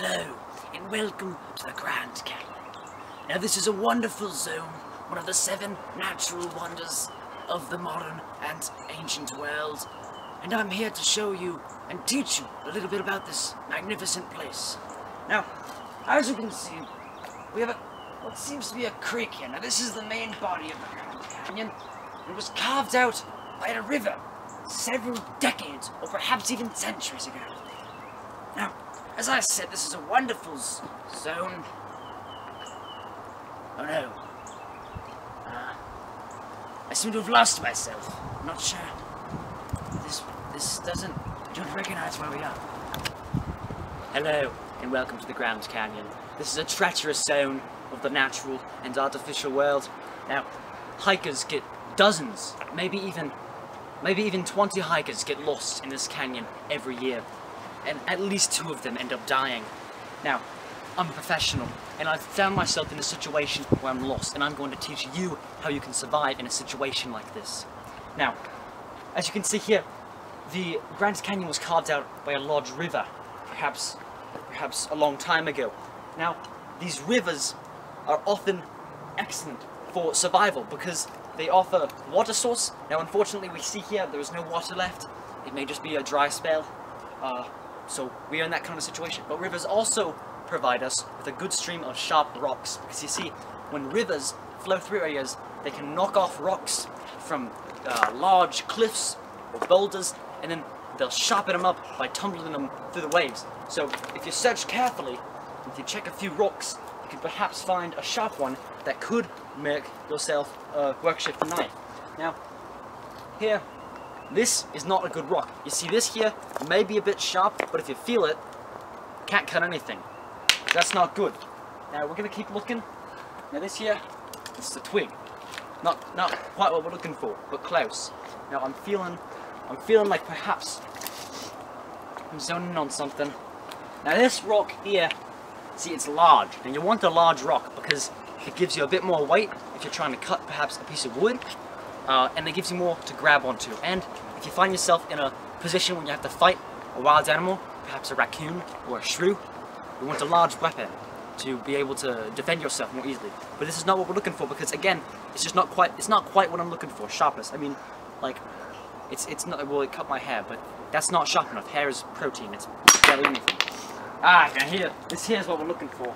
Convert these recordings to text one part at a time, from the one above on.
Hello, and welcome to the Grand Canyon. Now this is a wonderful zone, one of the 7 natural wonders of the modern and ancient world. And I'm here to show you and teach you a little bit about this magnificent place. Now, as you can see, we have what seems to be a creek here. Now this is the main body of the Grand Canyon. It was carved out by a river several decades or perhaps even centuries ago. Now, as I said, this is a wonderful zone. Oh no. I seem to have lost myself. I'm not sure. This doesn't... I don't recognize where we are. Hello, and welcome to the Grand Canyon. This is a treacherous zone of the natural and artificial world. Now, hikers get dozens, maybe even 20 hikers get lost in this canyon every year. And at least 2 of them end up dying. Now, I'm a professional, and I've found myself in a situation where I'm lost, and I'm going to teach you how you can survive in a situation like this. Now, as you can see here, the Grand Canyon was carved out by a large river, perhaps a long time ago. Now, these rivers are often excellent for survival because they offer water source. Now, unfortunately, we see here there is no water left. It may just be a dry spell. So we are in that kind of situation. But rivers also provide us with a good stream of sharp rocks. Because you see, when rivers flow through areas, they can knock off rocks from large cliffs or boulders, and then they'll sharpen them up by tumbling them through the waves. So if you search carefully, if you check a few rocks, you can perhaps find a sharp one that could make yourself a work-shift knife. Now, here, this is not a good rock. You see this here may be a bit sharp, but if you feel it, can't cut anything. That's not good. Now we're gonna keep looking. Now this here, this is a twig. Not quite what we're looking for, but close. Now I'm feeling like perhaps I'm zoning on something. Now this rock here, see, it's large, and you want a large rock because it gives you a bit more weight if you're trying to cut perhaps a piece of wood. And it gives you more to grab onto. And if you find yourself in a position when you have to fight a wild animal, perhaps a raccoon or a shrew, you want a large weapon to be able to defend yourself more easily. But this is not what we're looking for because, again, it's not quite what I'm looking for. Sharpness. I mean, like, it's not. Well, it cut my hair, but that's not sharp enough. Hair is protein. It's barely anything. Now this here is what we're looking for.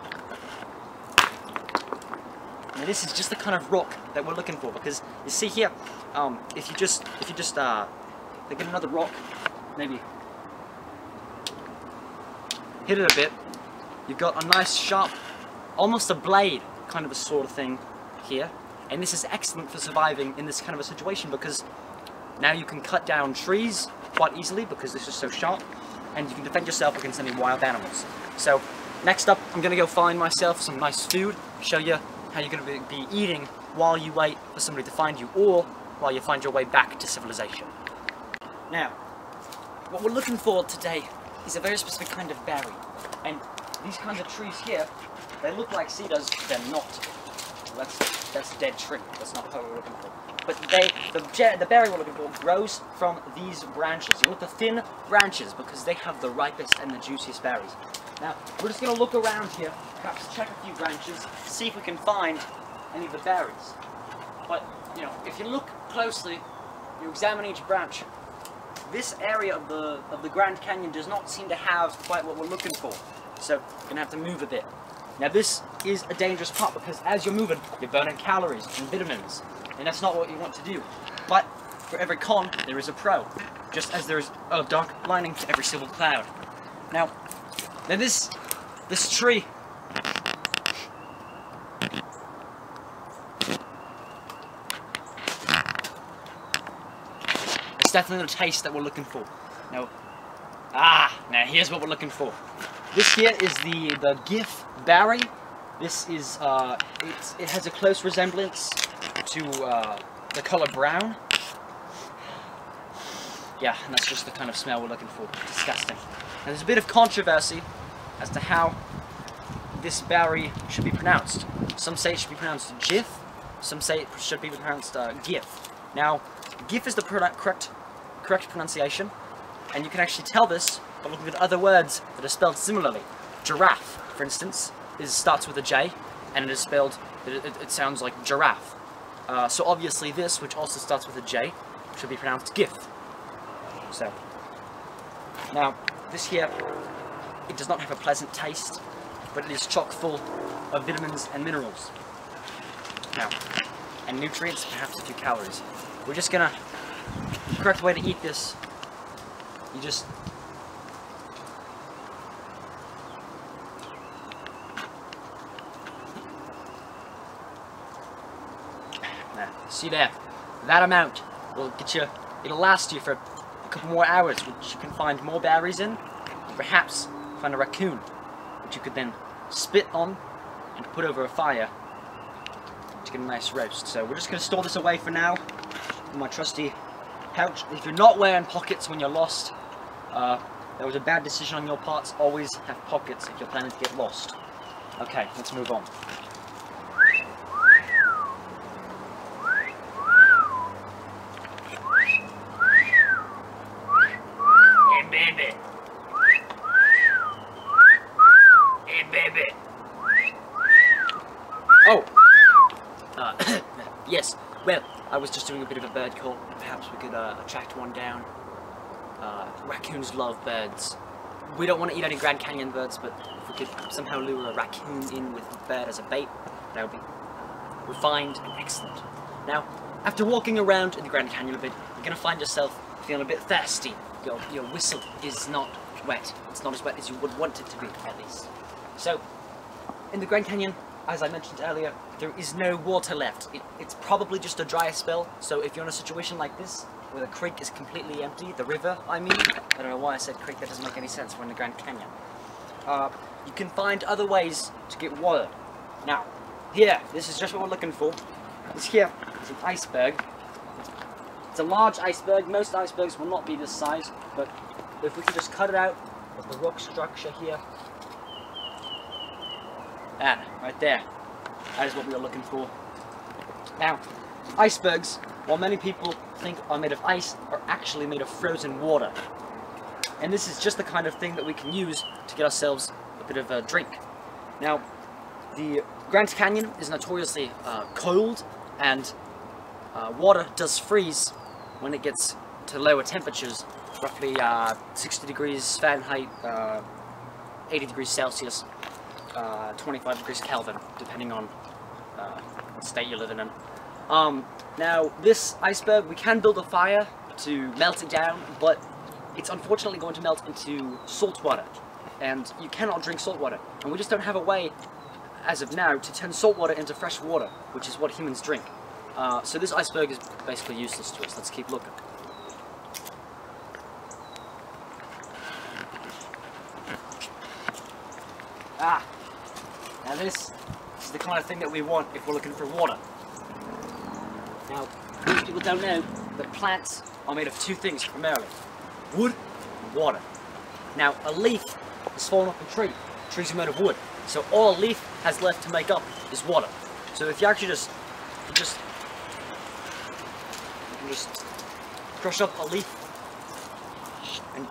Now this is just the kind of rock that we're looking for because you see here, if you just get another rock, maybe hit it a bit, you've got a nice sharp, almost a blade kind of a sort of thing here, and this is excellent for surviving in this kind of a situation because now you can cut down trees quite easily because this is so sharp, and you can defend yourself against any wild animals. So next up, I'm gonna go find myself some nice food, show you how you're going to be eating while you wait for somebody to find you, or while you find your way back to civilization. Now, what we're looking for today is a very specific kind of berry, and these kinds of trees here, they look like cedars, they're not. Well, that's a dead tree, that's not what we're looking for. But the berry we're looking for grows from these branches. You want the thin branches because they have the ripest and the juiciest berries. Now, we're just going to look around here, perhaps check a few branches, see if we can find any of the berries. But, you know, if you look closely, you examine each branch, this area of the Grand Canyon does not seem to have quite what we're looking for. So, you're going to have to move a bit. Now, this is a dangerous part because as you're moving, you're burning calories and vitamins, and that's not what you want to do. But, for every con, there is a pro, just as there is a dark lining to every silver cloud. Now this tree, it's definitely the taste that we're looking for. Now here's what we're looking for. This here is the gif berry. This is it has a close resemblance to the color brown. Yeah, and that's just the kind of smell we're looking for. Disgusting. Now, there's a bit of controversy as to how this berry should be pronounced. Some say it should be pronounced Jif, some say it should be pronounced Gif. Now, Gif is the correct pronunciation, and you can actually tell this by looking at other words that are spelled similarly. giraffe, for instance, starts with a J, and it is spelled, it sounds like giraffe. So obviously this, which also starts with a J, should be pronounced gif. So, now, this here, it does not have a pleasant taste, but it is chock full of vitamins and minerals. Now, and nutrients, perhaps a few calories. We're just gonna, the correct way to eat this, you just, see there, that amount will get you, it'll last you for a couple more hours, which you can find more berries in, and perhaps find a raccoon, which you could then spit on and put over a fire to get a nice roast. So we're just going to store this away for now in my trusty pouch. If you're not wearing pockets when you're lost, that was a bad decision on your part. Always have pockets if you're planning to get lost. Okay, let's move on. Oh! Yes, well, I was just doing a bit of a bird call. Perhaps we could attract one down. Raccoons love birds. We don't want to eat any Grand Canyon birds, but if we could somehow lure a raccoon in with a bird as a bait, that would be refined and excellent. Now, after walking around in the Grand Canyon a bit, you're going to find yourself feeling a bit thirsty. Your whistle is not wet. It's not as wet as you would want it to be, at least. So, in the Grand Canyon, as I mentioned earlier, there is no water left. It's probably just a dry spell, so if you're in a situation like this, where the creek is completely empty, the river, I mean, I don't know why I said creek, that doesn't make any sense, we're in the Grand Canyon. You can find other ways to get water. Now, here, this is just what we're looking for. This here is an iceberg. It's a large iceberg. Most icebergs will not be this size, but if we can just cut it out of the rock structure here, that, right there. That is what we are looking for. Now, icebergs, while many people think are made of ice, are actually made of frozen water. And this is just the kind of thing that we can use to get ourselves a bit of a drink. Now, the Grand Canyon is notoriously cold, and water does freeze when it gets to lower temperatures, roughly 60 degrees Fahrenheit, 80 degrees Celsius. 25 degrees Kelvin, depending on what state you're living in. Now, this iceberg, we can build a fire to melt it down, but it's unfortunately going to melt into salt water, and you cannot drink salt water. And we just don't have a way, as of now, to turn salt water into fresh water, which is what humans drink. So this iceberg is basically useless to us. Let's keep looking. Now this is the kind of thing that we want if we're looking for water. Now, most people don't know that plants are made of two things primarily: wood and water. Now, a leaf has fallen off a tree. Trees are made of wood, so all a leaf has left to make up is water. So if you actually you can just crush up a leaf and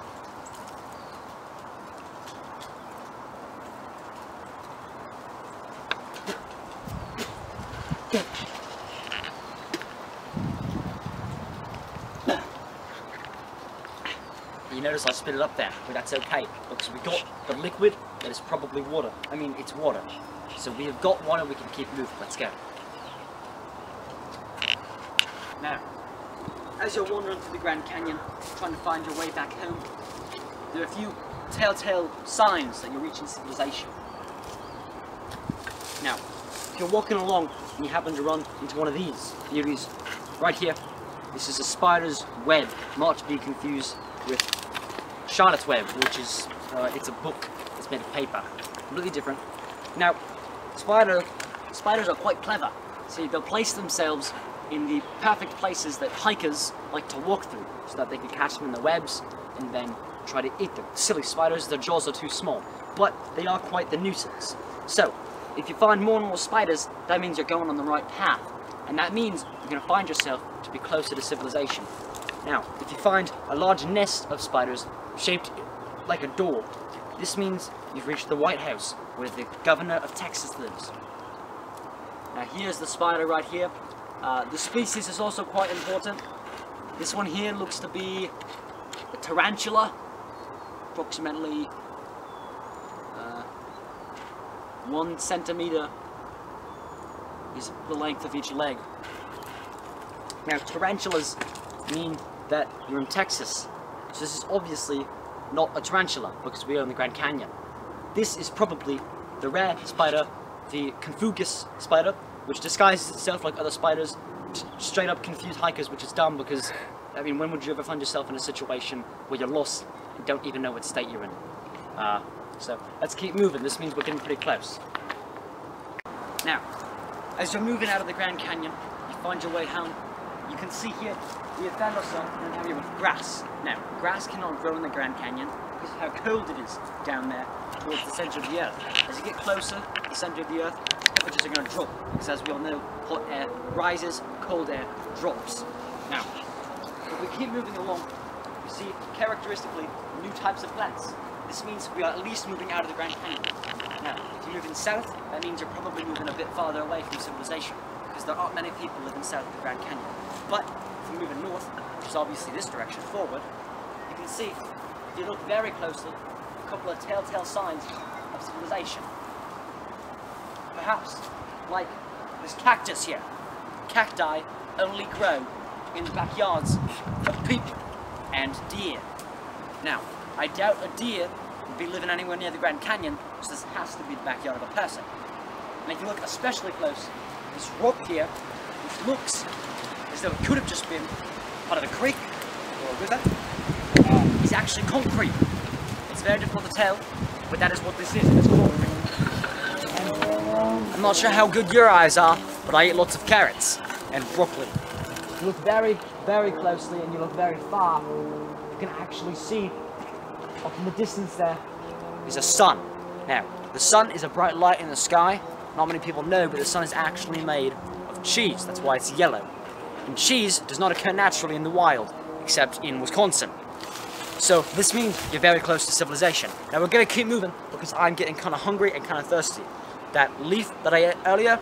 you notice I spit it up there, but that's okay, because we got the liquid that is probably water. I mean, it's water. So we have got water, we can keep moving. Let's go. Now, as you're wandering through the Grand Canyon, trying to find your way back home, there are a few telltale signs that you're reaching civilization. Now, if you're walking along and you happen to run into one of these beauties, right here, this is a spider's web, not to be confused with Charlotte's Web, which is, it's a book that's made of paper. Completely different. Now, spiders are quite clever. So they'll place themselves in the perfect places that hikers like to walk through, so that they can catch them in the webs and then try to eat them. Silly spiders, their jaws are too small, but they are quite the nuisance. So, if you find more and more spiders, that means you're going on the right path. And that means you're going to find yourself to be closer to civilization. Now, if you find a large nest of spiders shaped like a door, this means you've reached the White House, where the governor of Texas lives. Now here's the spider right here. The species is also quite important. This one here looks to be a tarantula, approximately 1 centimeter is the length of each leg. Now tarantulas mean that you're in Texas, so this is obviously not a tarantula because we are in the Grand Canyon. This is probably the rare spider, the confugus spider, which disguises itself like other spiders to straight up confuse hikers, which is dumb because, I mean, when would you ever find yourself in a situation where you're lost and don't even know what state you're in? So let's keep moving. This means we're getting pretty close. Now, as you're moving out of the Grand Canyon, you find your way home. You can see here we have found ourselves in an area with grass. Now, grass cannot grow in the Grand Canyon because of how cold it is down there towards the center of the earth. As you get closer to the center of the earth, temperatures are going to drop because, as we all know, hot air rises, cold air drops. Now, if we keep moving along, we see characteristically new types of plants. This means we are at least moving out of the Grand Canyon. Now, if you're moving south, that means you're probably moving a bit farther away from civilization, because there aren't many people living south of the Grand Canyon. But if you're moving north, which is obviously this direction forward, you can see, if you look very closely, a couple of telltale signs of civilization. Perhaps, like this cactus here. Cacti only grow in the backyards of people and deer. Now, I doubt a deer would be living anywhere near the Grand Canyon, so this has to be the backyard of a person. And if you look especially close, this rock here, which looks as though it could have just been part of a creek or a river, is actually concrete. It's very difficult to tell, but that is what this is. It's concrete. I'm not sure how good your eyes are, but I eat lots of carrots and broccoli. If you look very, very closely and you look very far, you can actually see off in the distance there is a sun. Now, the sun is a bright light in the sky. Not many people know, but the sun is actually made of cheese. That's why it's yellow. And cheese does not occur naturally in the wild, except in Wisconsin. So this means you're very close to civilization. Now we're going to keep moving because I'm getting kind of hungry and kind of thirsty. That leaf that I ate earlier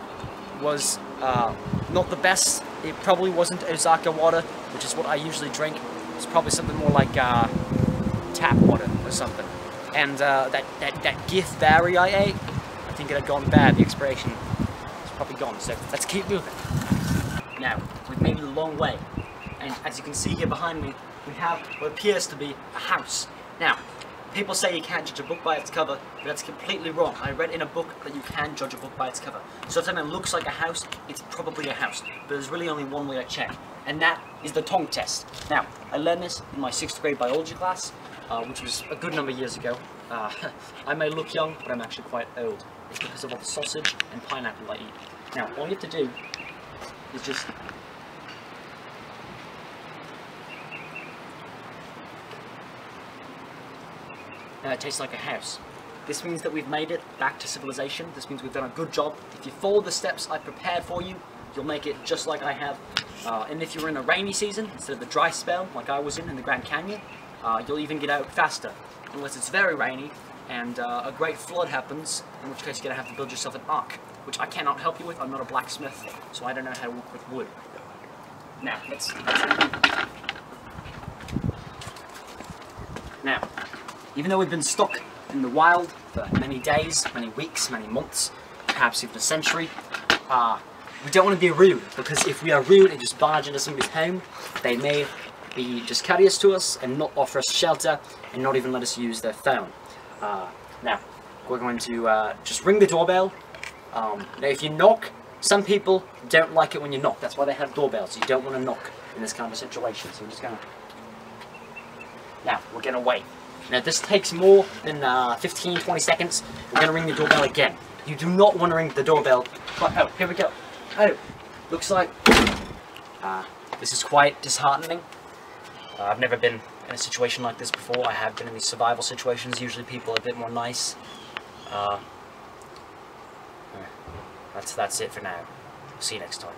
was not the best. It probably wasn't Osaka water, which is what I usually drink. It's probably something more like tap water or something. And that GIF berry I ate, I think it had gone bad. The expiration is probably gone. So let's keep moving. Now, we've made it a long way. And as you can see here behind me, we have what appears to be a house. Now, people say you can't judge a book by its cover, but that's completely wrong. I read in a book that you can judge a book by its cover. So if something looks like a house, it's probably a house. But there's really only one way to check, and that is the tongue test. Now, I learned this in my 6th grade biology class, which was a good number of years ago. I may look young, but I'm actually quite old. It's because of all the sausage and pineapple I eat. Now, all you have to do is just it tastes like a house. This means that we've made it back to civilization. This means we've done a good job. If you follow the steps I prepared for you, you'll make it just like I have. And if you're in a rainy season, instead of the dry spell, like I was in the Grand Canyon, you'll even get out faster. Unless it's very rainy and a great flood happens, in which case you're going to have to build yourself an ark, which I cannot help you with. I'm not a blacksmith, so I don't know how to work with wood. Now, Now, even though we've been stuck in the wild for many days, many weeks, many months, perhaps even a century, we don't want to be rude, because if we are rude and just barge into somebody's home, they may be just courteous to us and not offer us shelter and not even let us use their phone. Now, we're going to just ring the doorbell. Now, if you knock, some people don't like it when you knock. That's why they have doorbells. You don't want to knock in this kind of situation. So we're just going to... Now, we're going to wait. Now, this takes more than 15-20 seconds. We're going to ring the doorbell again. You do not want to ring the doorbell. Oh, here we go. Oh, looks like this is quite disheartening. I've never been in a situation like this before. I have been in these survival situations. Usually people are a bit more nice. That's it for now. See you next time.